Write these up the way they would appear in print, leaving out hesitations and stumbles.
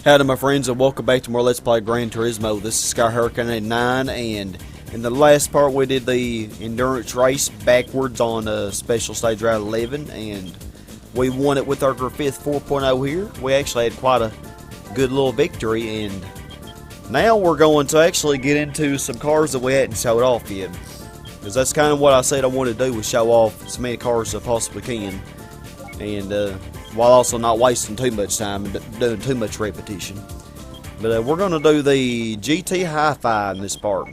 Howdy my friends, and welcome back to more Let's Play Gran Turismo. This is Sky Hurricane 89, and in the last part we did the endurance race backwards on Special Stage Route 11, and we won it with our Griffith 4.0 here. We actually had quite a good little victory, and now we're going to actually get into some cars that we hadn't showed off yet. Because that's kind of what I said I wanted to do, was show off as many cars as I possibly can. And while also not wasting too much time and doing too much repetition. But we're going to do the GT HiFi in this part.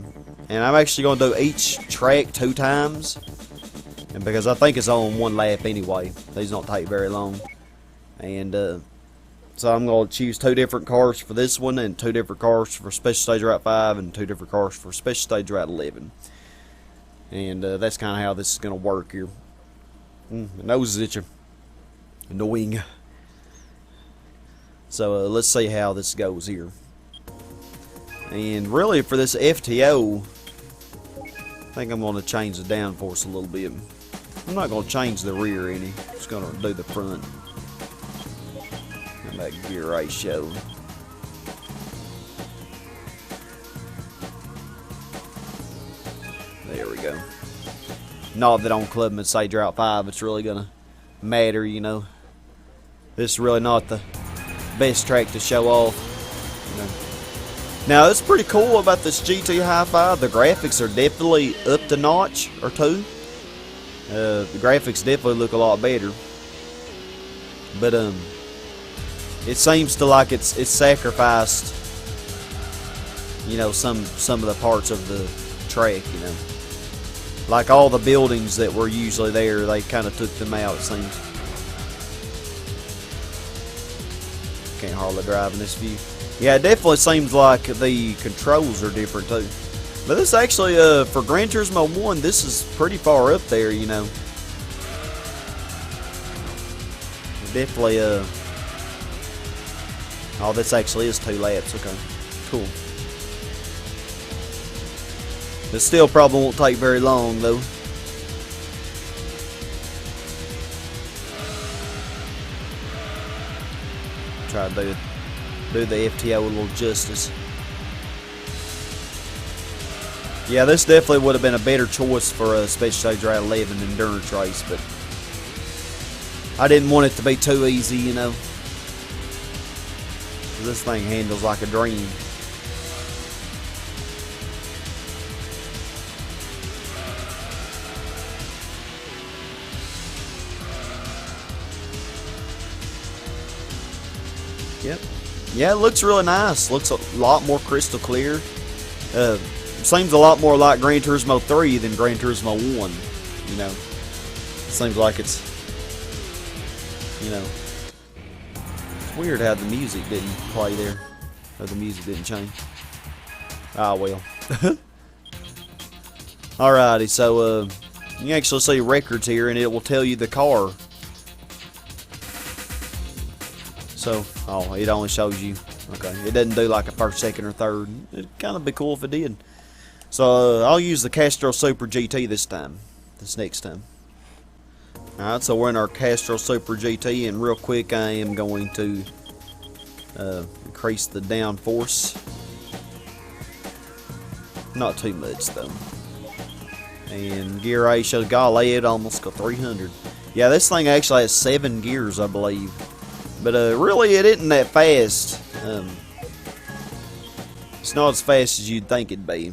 And I'm actually going to do each track 2 times. And because I think it's on 1 lap anyway. These don't take very long. And so I'm going to choose 2 different cars for this one, and 2 different cars for Special Stage Route 5, and 2 different cars for Special Stage Route 11. And that's kind of how this is going to work here. My nose is itching. Annoying. So let's see how this goes here. And really for this FTO, I think I'm going to change the downforce a little bit. I'm not going to change the rear any. I'm just going to do the front. And that gear ratio. There we go. Not that on Clubman Stage Route 5 it's really going to matter, you know. This is really not the best track to show off, you know. Now, it's pretty cool about this GT HiFi. The graphics are definitely up to notch or 2. The graphics definitely look a lot better. But it seems to like it's sacrificed, you know, some of the parts of the track, you know. Like all the buildings that were usually there, they kind of took them out, it seems. Can't hardly drive in this view. Yeah, it definitely seems like the controls are different too. But this actually, for Gran Turismo 1, this is pretty far up there, you know. Definitely, oh, this actually is 2 laps, okay. Cool. It still probably won't take very long, though. Try to do the FTO a little justice. Yeah, this definitely would have been a better choice for a Special Stage Route 11 endurance race, but I didn't want it to be too easy, you know. This thing handles like a dream. Yep. Yeah, it looks really nice. Looks a lot more crystal clear. Seems a lot more like Gran Turismo 3 than Gran Turismo 1. You know, seems like it's, you know, it's weird how the music didn't play there, or the music didn't change. Ah, well. Alrighty, so you can actually see records here, and it will tell you the car. So, oh, it only shows you. Okay, it doesn't do like a 1st, 2nd, or 3rd. It'd kind of be cool if it did. So, I'll use the Castro Super GT this next time. Alright, so we're in our Castro Super GT, and real quick I am going to increase the downforce. Not too much though. And gear ratio, golly, it almost got 300. Yeah, this thing actually has 7 gears, I believe. But really, it isn't that fast. It's not as fast as you'd think it'd be.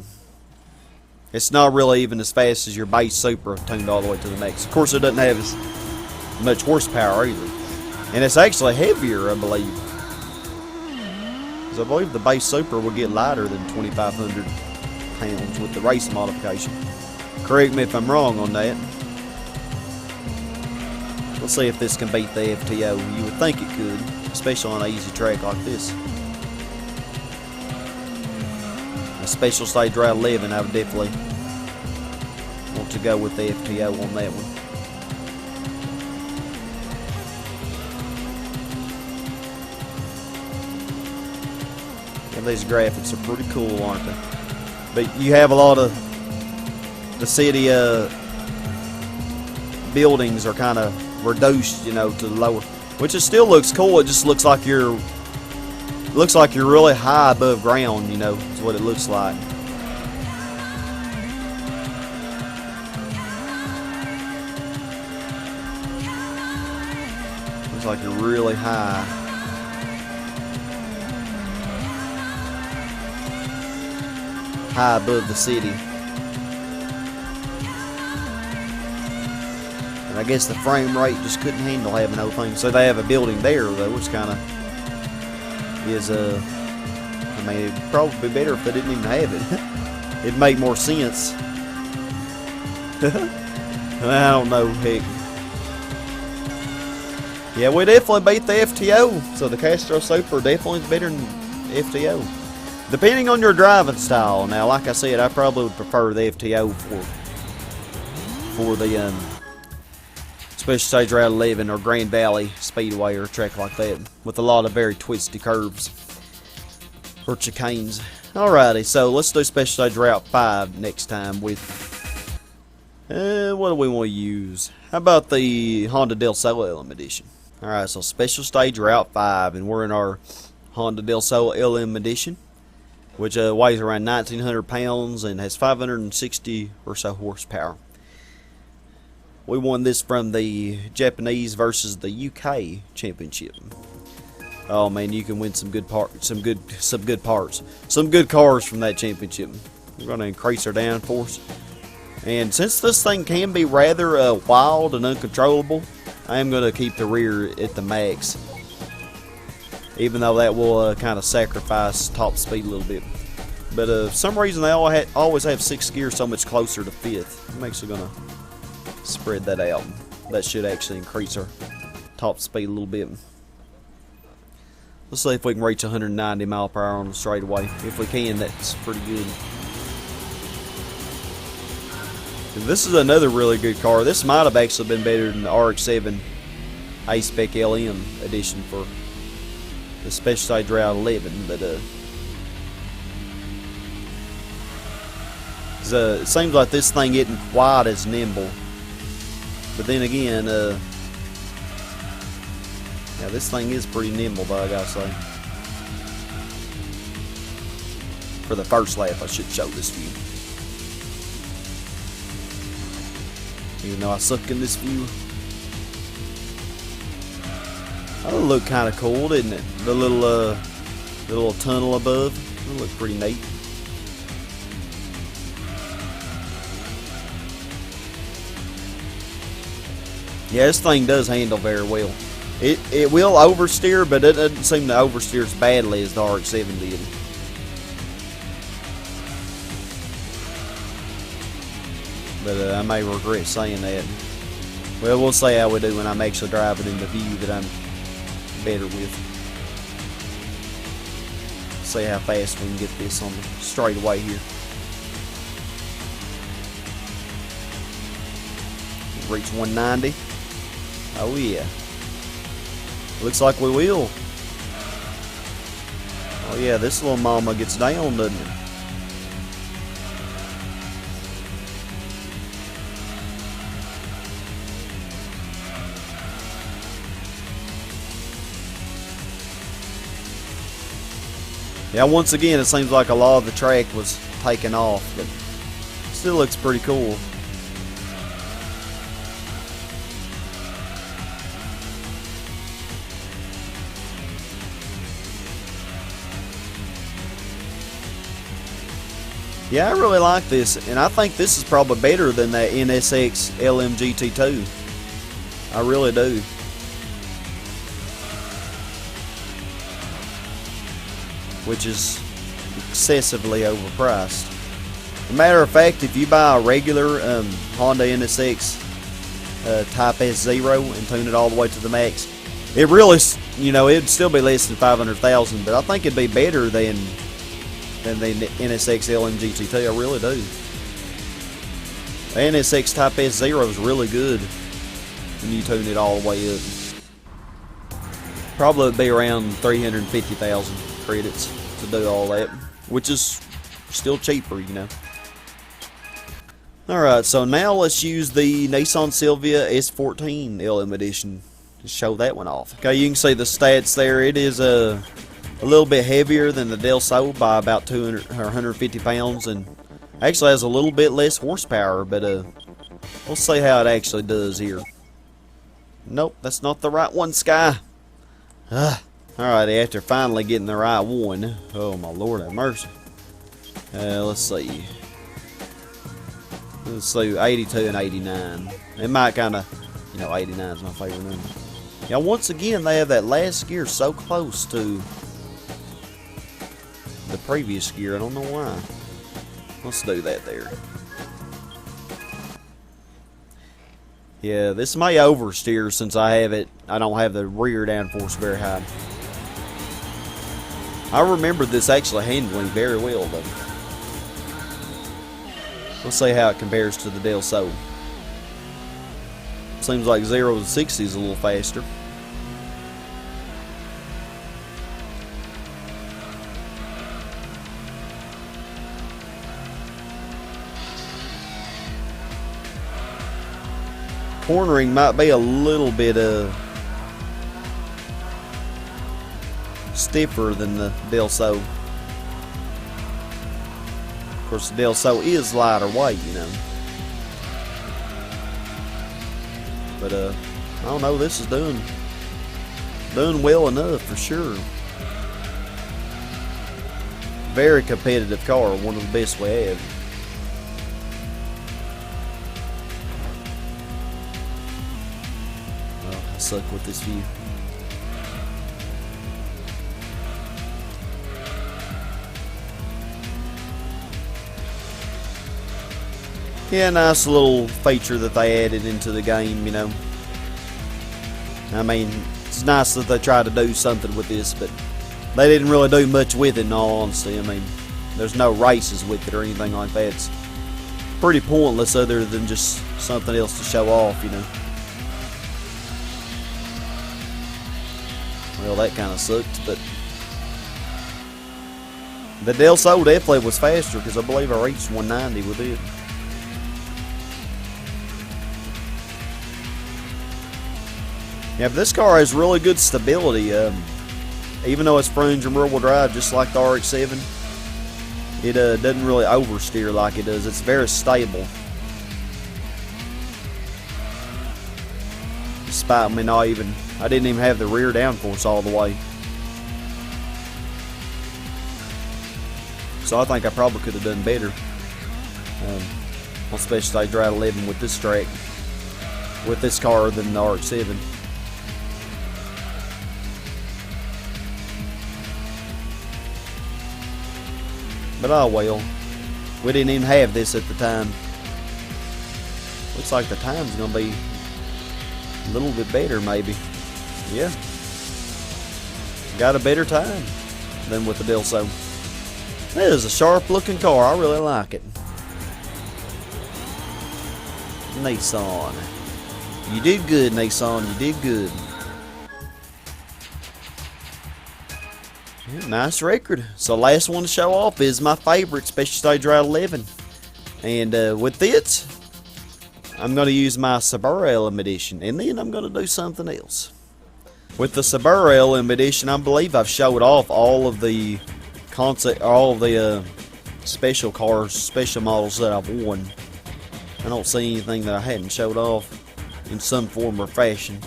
It's not really even as fast as your base Super tuned all the way to the max. Of course, it doesn't have as much horsepower either. And it's actually heavier, I believe. Because I believe the base Super will get lighter than 2,500 pounds with the race modification. Correct me if I'm wrong on that. Let's see if this can beat the FTO. You would think it could, especially on an easy track like this. A Special Stage Route 11, I would definitely want to go with the FTO on that one. And these graphics are pretty cool, aren't they? But you have a lot of the city buildings are kind of reduced, you know, to the lower, which it still looks cool. It just looks like you're looks like you're really high above ground, you know, is what it looks like. Looks like you're really high. High above the city. And I guess the frame rate just couldn't handle having no thing. So they have a building there though, which kind of is I mean, it'd probably be better if they didn't even have it. It'd make more sense. I don't know, heck. Yeah, we definitely beat the FTO. So the Castro Super definitely is better than FTO. Depending on your driving style. Now, like I said, I probably would prefer the FTO for the Special Stage Route 11 or Grand Valley Speedway or a track like that with a lot of very twisty curves or chicanes. Alrighty, so let's do Special Stage Route 5 next time with what do we want to use? How about the Honda Del Sol LM Edition? Alright, so Special Stage Route 5, and we're in our Honda Del Sol LM Edition, which weighs around 1,900 pounds and has 560 or so horsepower. We won this from the Japanese versus the UK championship. Oh man, you can win some good parts, some good cars from that championship. We're going to increase our downforce, and since this thing can be rather wild and uncontrollable, I am going to keep the rear at the max, even though that will kind of sacrifice top speed a little bit. But for some reason they always have 6th gear so much closer to 5th. I'm actually going to spread that out. That should actually increase our top speed a little bit. Let's see if we can reach 190 mile per hour on the straightaway. If we can, that's pretty good. And this is another really good car. This might have actually been better than the RX-7 A-Spec LM edition for the Special Stage Route 11, but it seems like this thing isn't quite as nimble. But then again, yeah, this thing is pretty nimble, though, I gotta say. For the first lap, I should show this view. Even though I suck in this view. That'll look kind of cool, didn't it? The little tunnel above. It'll look pretty neat. Yeah, this thing does handle very well. It will oversteer, but it doesn't seem to oversteer as badly as the RX-7 did. But I may regret saying that. Well, we'll see how we do when I'm actually driving in the view that I'm better with. See how fast we can get this on the straightaway here. Reach 190. Oh yeah. Looks like we will. Oh yeah, this little mama gets down, doesn't it? Yeah, once again, it seems like a lot of the track was taken off, but still looks pretty cool. Yeah, I really like this, and I think this is probably better than that NSX LM GT2. I really do. Which is excessively overpriced. As a matter of fact, if you buy a regular Honda NSX Type S0 and tune it all the way to the max, it really, you know, it'd still be less than 500,000, but I think it'd be better than the NSX LM GT2. I really do. The NSX Type S0 is really good when you tune it all the way up. Probably would be around 350,000 credits to do all that, which is still cheaper, you know. Alright, so now let's use the Nissan Silvia S14 LM Edition to show that one off. Okay, you can see the stats there. It is a little bit heavier than the Del Sol by about 200 or 150 pounds, and actually has a little bit less horsepower, but we'll see how it actually does here. Nope, that's not the right one, Sky. Alright, after finally getting the right one. Oh my Lord have mercy. Let's see. Let's do 82 and 89. It might kind of, 89 is my favorite number. Yeah, once again, they have that last gear so close to the previous gear. I don't know why. Let's do that there. Yeah, this may oversteer since I don't have the rear downforce very high. I remember this actually handling very well though. Let's see how it compares to the Del Sol. Seems like 0 to 60 is a little faster. Cornering might be a little bit stiffer than the Del Sol. Of course, the Del Sol is lighter weight, But I don't know. This is doing well enough for sure. Very competitive car, one of the best we have. I suck with this view. Yeah, nice little feature that they added into the game, I mean, it's nice that they tried to do something with this, but they didn't really do much with it in all honesty. I mean, there's no races with it or anything like that. It's pretty pointless other than just something else to show off, Well, that kind of sucked, but the Del Sol definitely was faster because I believe I reached 190 with it. Yeah, but this car has really good stability. Even though it's front engine rear-wheel drive, just like the RX-7, it doesn't really oversteer like it does. It's very stable. Despite me I didn't even have the rear downforce all the way. So I think I probably could have done better. On Special Stage Drive 11 with this track, with this car than the RX-7. But oh well. We didn't even have this at the time. Looks like the time's gonna be a little bit better maybe. Yeah. Got a better time than with the Del Sol. That is a sharp looking car. I really like it. Nissan. You did good, Nissan. You did good. Yeah, nice record. So last one to show off is my favorite, Special Stage Drive 11. And with it, I'm going to use my Cerbera LM edition. And then I'm going to do something else. With the Cerbera LM edition, I believe I've showed off all of the special cars, special models that I've won. I don't see anything that I hadn't showed off in some form or fashion.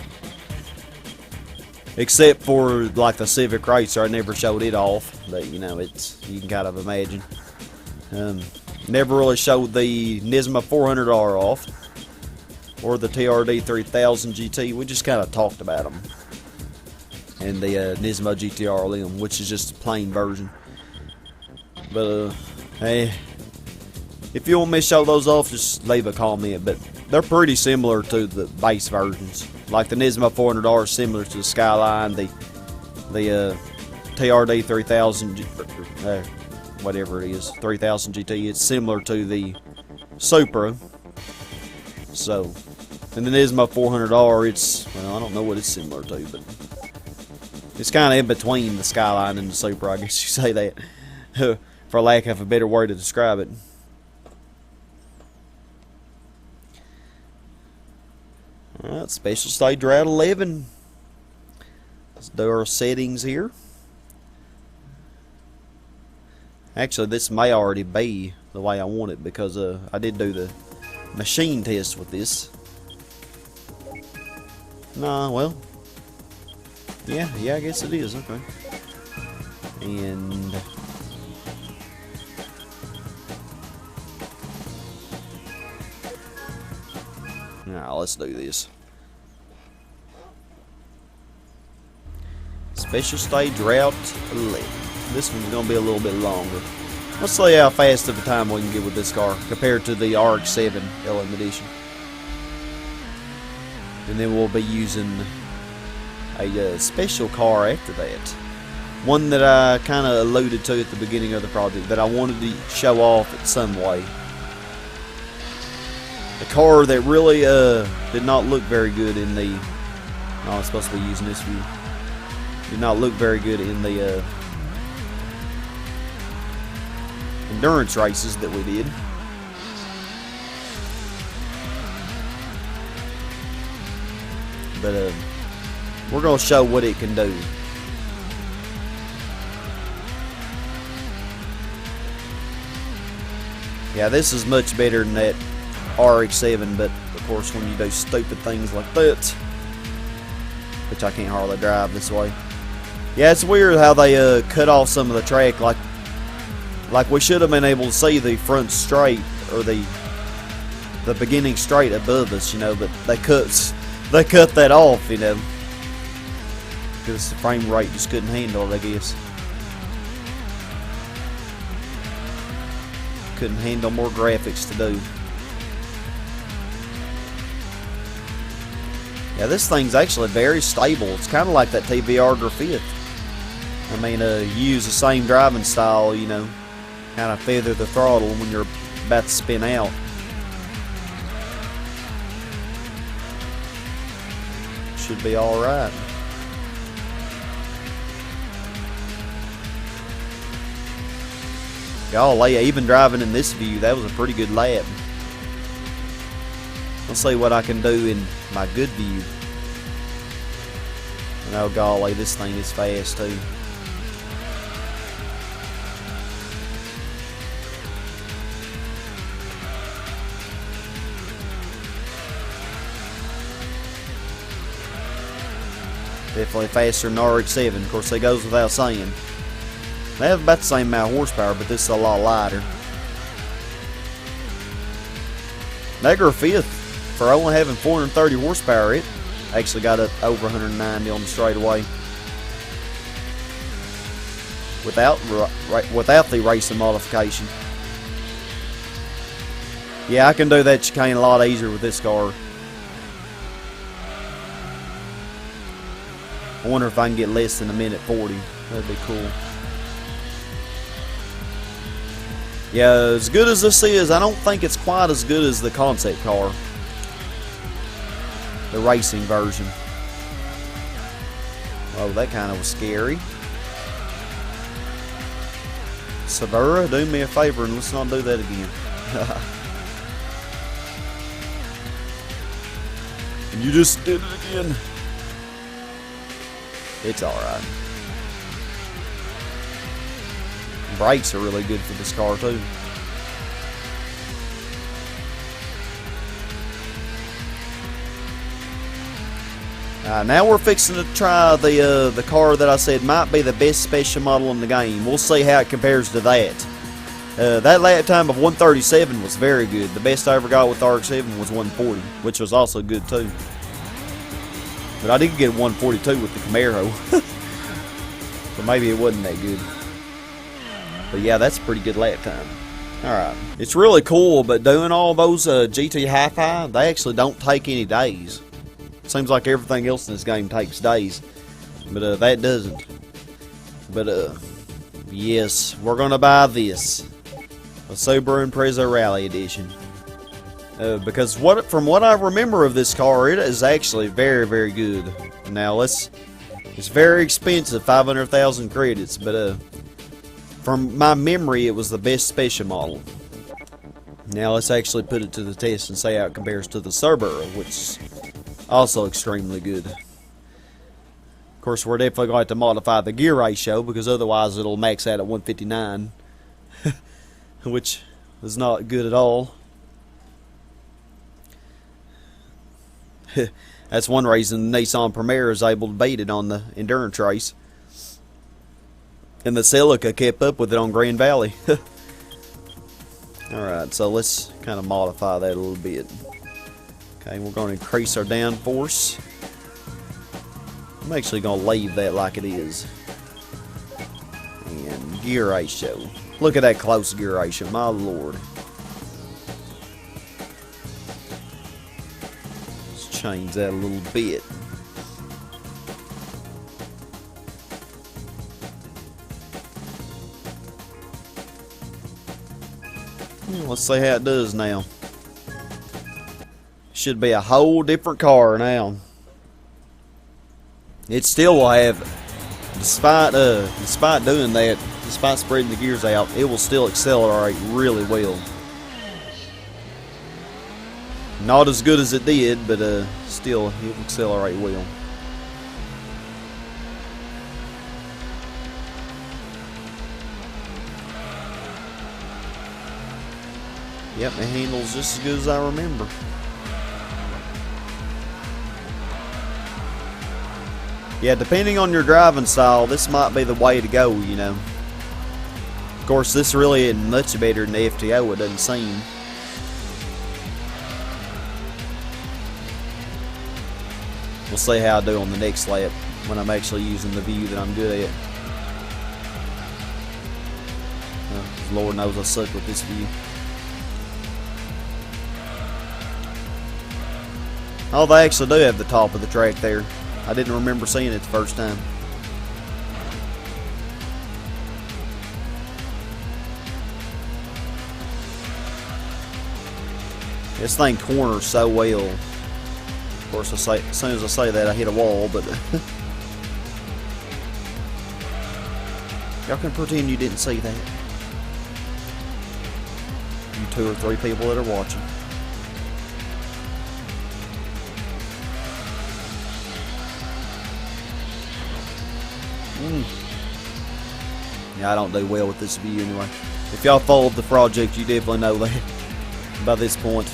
Except for like the Civic Racer, I never showed it off, but you can kind of imagine. Never really showed the Nismo 400R off, or the TRD 3000 GT. We just kind of talked about them, and the Nismo GT LM, which is just a plain version. But hey, if you want me to show those off, just leave a comment. But they're pretty similar to the base versions. Like the Nismo 400R is similar to the Skyline, the TRD 3000, whatever it is, 3000 GT. It's similar to the Supra. So, and the Nismo 400R, it's, well, I don't know what it's similar to, but it's kind of in between the Skyline and the Supra, I guess you say that, for lack of a better word to describe it. Alright, Special Stage Drive 11. Let's do our settings here. Actually, this may already be the way I want it because I did do the machine test with this. Nah, well, yeah, I guess it is. Okay, and now let's do this. Special stage route 11. This one's gonna be a little bit longer. Let's see how fast of a time we can get with this car compared to the RX-7 LM Edition. And then we'll be using a special car after that. One that I kind of alluded to at the beginning of the project that I wanted to show off in some way. A car that really did not look very good in the... Oh, I'm supposed to be using this view. Did not look very good in the endurance races that we did. But we're going to show what it can do. Yeah, this is much better than that RX-7, but of course when you do stupid things like that, which I can't hardly drive this way. Yeah, it's weird how they cut off some of the track, like we should have been able to see the front straight or the beginning straight above us, you know, but they cut that off, you know, because the frame rate just couldn't handle it, I guess. Couldn't handle more graphics to do. Yeah, this thing's actually very stable. It's kind of like that TVR Graphite. I mean, you use the same driving style, you know, kind of feather the throttle when you're about to spin out. Should be alright. Golly, even driving in this view, that was a pretty good lap. Let's see what I can do in my good view. And oh golly, this thing is fast too. Definitely faster than RX-7. Of course, that goes without saying. They have about the same amount of horsepower, but this is a lot lighter. That Graphite, for only having 430 horsepower, it actually got up over 190 on the straightaway. Without the racing modification. Yeah, I can do that chicane a lot easier with this car. I wonder if I can get less than a minute 40. That'd be cool. Yeah, as good as this is, I don't think it's quite as good as the concept car. The racing version. Oh, that kind of was scary. Cerbera, do me a favor and let's not do that again. You just did it again. It's alright. Brakes are really good for this car too. Now we're fixing to try the car that I said might be the best special model in the game. We'll see how it compares to that. That lap time of 137 was very good. The best I ever got with RX-7 was 140, which was also good too. But I did get 142 with the Camaro. So maybe it wasn't that good. But yeah, that's a pretty good lap time. Alright. It's really cool, but doing all those GT HiFi, they actually don't take any days. Seems like everything else in this game takes days. But that doesn't. But yes, we're gonna buy this. A Subaru Impreza Rally Edition. Because from what I remember of this car, it is actually very, very good. Now it's very expensive, 500,000 credits, but from my memory, it was the best special model. Now let's actually put it to the test and see how it compares to the Cerbera, which is also extremely good. Of course, we're definitely going to have to modify the gear ratio because otherwise it'll max out at 159. which is not good at all. That's one reason Nissan Primera is able to beat it on the endurance race. And the Celica kept up with it on Grand Valley. Alright, so let's kind of modify that a little bit. Okay, we're going to increase our downforce. I'm actually going to leave that like it is. And gear ratio. Look at that close gear ratio, my lord. Let's change that a little bit. Let's see how it does now. Should be a whole different car now. It still will have, despite doing that, despite spreading the gears out, it will still accelerate really well. Not as good as it did, but still it will accelerate well. Yep, it handles just as good as I remember. Yeah, depending on your driving style, this might be the way to go, you know. Of course, this really isn't much better than the FTO, it doesn't seem. We'll see how I do on the next lap when I'm actually using the view that I'm good at. Lord knows I suck with this view. Oh, they actually do have the top of the track there. I didn't remember seeing it the first time. This thing corners so well. Of course, as soon as I say that, I hit a wall, but y'all can pretend you didn't see that. You 2 or 3 people that are watching. Yeah, I don't do well with this view anyway. If y'all followed the project, you definitely know that by this point.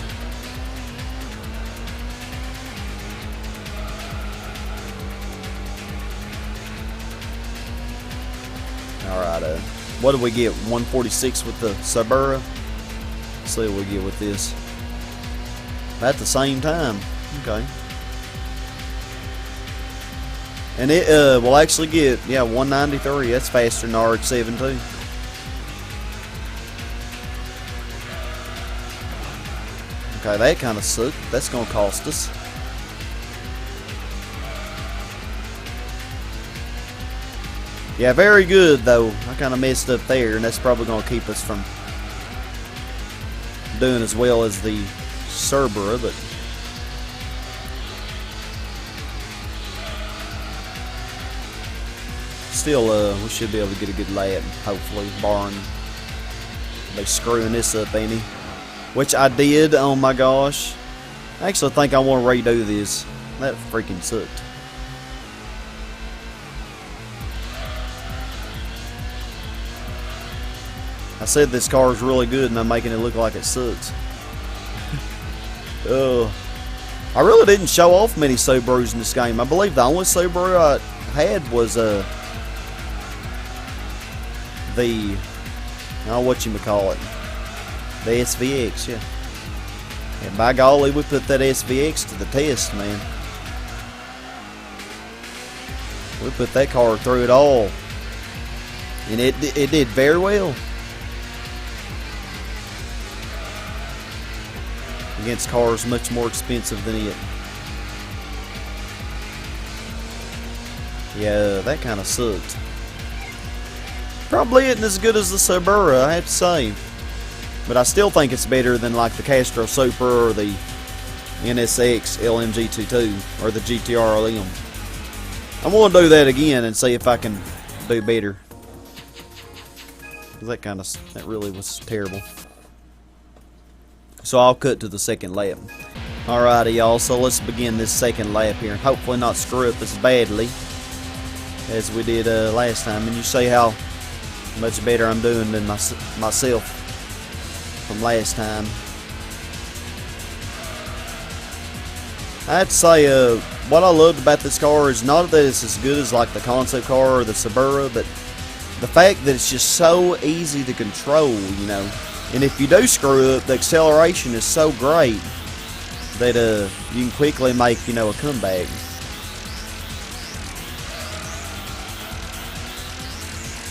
Alright, what did we get? 146 with the Cerbera? Let's see what we get with this. At the same time. Okay. And it will actually get, yeah, 193. That's faster than RX-7 too. Okay, that kind of sucked. That's going to cost us. Yeah, very good though. I kind of messed up there, and that's probably going to keep us from doing as well as the Cerbera, but still, we should be able to get a good lap, hopefully, barring they screwing this up any. Which I did, oh my gosh. I actually think I want to redo this. That freaking sucked. I said this car is really good and I'm making it look like it sucks. I really didn't show off many Subarus in this game. I believe the only Subaru I had was whatchamacallit, the SVX, yeah. And by golly, we put that SVX to the test, man. We put that car through it all. And it did very well. Against cars much more expensive than it. Yeah, that kind of sucked. Probably isn't as good as the Cerbera, I have to say. But I still think it's better than like the Castro Super or the NSX LMG22 or the GTR LM. I'm going to do that again and see if I can do better. That really was terrible. So I'll cut to the second lap. Alrighty, y'all, so let's begin this second lap here. Hopefully not screw up as badly as we did last time. And you see how Much better I'm doing than myself from last time. I have to say, what I loved about this car is not that it's as good as like the concept car or the Subaru, but the fact that it's just so easy to control, you know. And if you do screw up, the acceleration is so great that you can quickly make, you know, a comeback.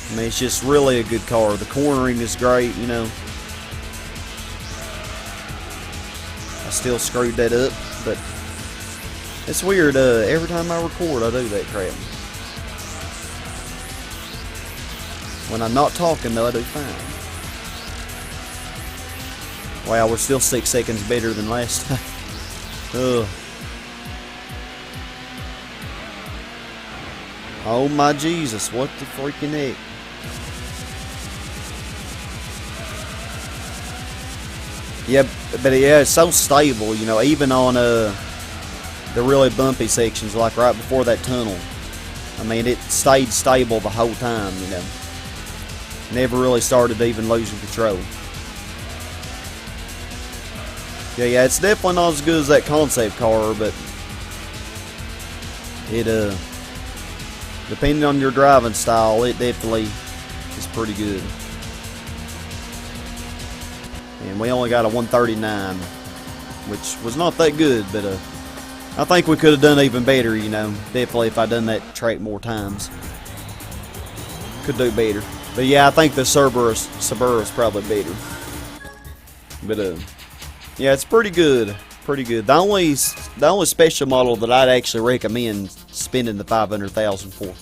I mean, it's just really a good car. The cornering is great, you know. I still screwed that up, but it's weird. Every time I record, I do that crap. When I'm not talking, though, I do fine. Wow, we're still 6 seconds better than last time. Ugh. Oh my Jesus, what the freaking heck? Yeah, but yeah, it's so stable, you know, even on the really bumpy sections, like right before that tunnel. I mean, it stayed stable the whole time, you know. Never really started even losing control. Yeah, it's definitely not as good as that concept car, but it, depending on your driving style, it definitely is pretty good. And we only got a 139, which was not that good, but I think we could have done even better, you know. Definitely if I'd done that track more times. Could do better. But yeah, I think the Cerbera is probably better. But yeah, it's pretty good. Pretty good. The only special model that I'd actually recommend spending the $500,000 for,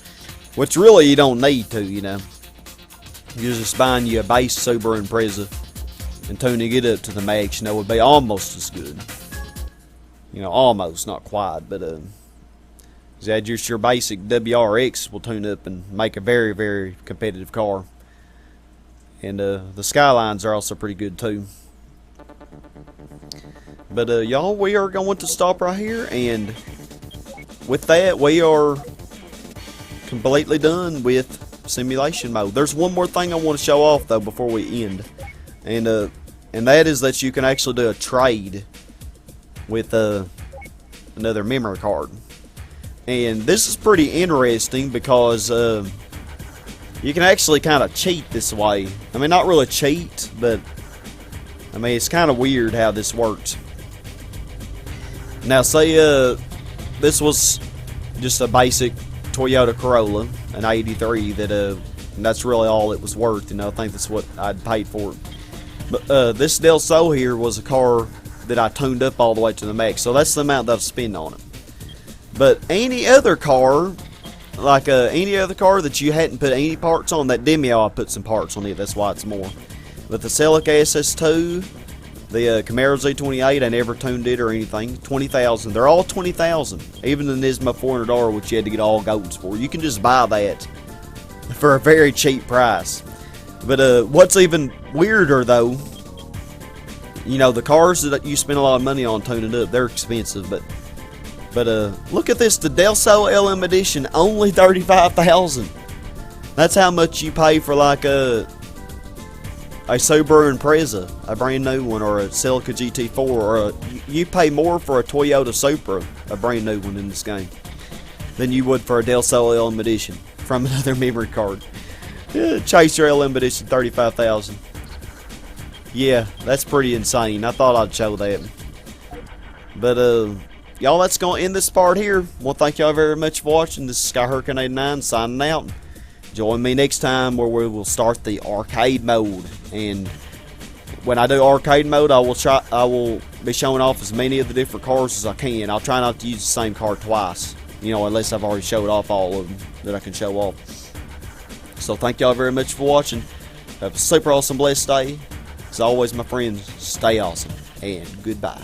which really you don't need to, you know. You're just buying you a base Subaru Impreza and tuning it up to the max, you know, would be almost as good. You know, almost, not quite, but just your basic WRX will tune up and make a very, very competitive car. And the Skylines are also pretty good too. But y'all, we are going to stop right here, and with that, we are completely done with simulation mode. There's one more thing I want to show off though before we end, and that is that you can actually do a trade with another memory card. And this is pretty interesting because you can actually kind of cheat this way. I mean, not really cheat, but I mean, it's kind of weird how this works. Now, say this was just a basic Toyota Corolla, an 83, and that's really all it was worth. You know, I think that's what I'd paid for it. But this Del Sol here was a car that I tuned up all the way to the max, so that's the amount that I've spent on it. But any other car, like any other car that you hadn't put any parts on, that Demio, I put some parts on it, that's why it's more. But the Celica SS2, the Camaro Z28, I never tuned it or anything. 20,000. They're all 20,000. Even the Nismo 400R, which you had to get all golds for. You can just buy that for a very cheap price. But what's even weirder though, you know, the cars that you spend a lot of money on tuning up, they're expensive. But look at this, the Del Sol LM edition, only 35,000. That's how much you pay for like a Subaru Impreza, a brand new one, or a Celica GT4, or you pay more for a Toyota Supra, a brand new one in this game, than you would for a Del Sol LM edition from another memory card. Chaser LM edition, 35,000. Yeah, that's pretty insane. I thought I'd show that. But y'all, that's gonna end this part here. Well, thank y'all very much for watching. This is SkyHurricane89 signing out. Join me next time where we will start the arcade mode, and when I do arcade mode, I will be showing off as many of the different cars as I can. I'll try not to use the same car twice, you know, unless I've already showed off all of them that I can show off. So thank y'all very much for watching. Have a super awesome blessed day. As always, my friends, stay awesome and goodbye.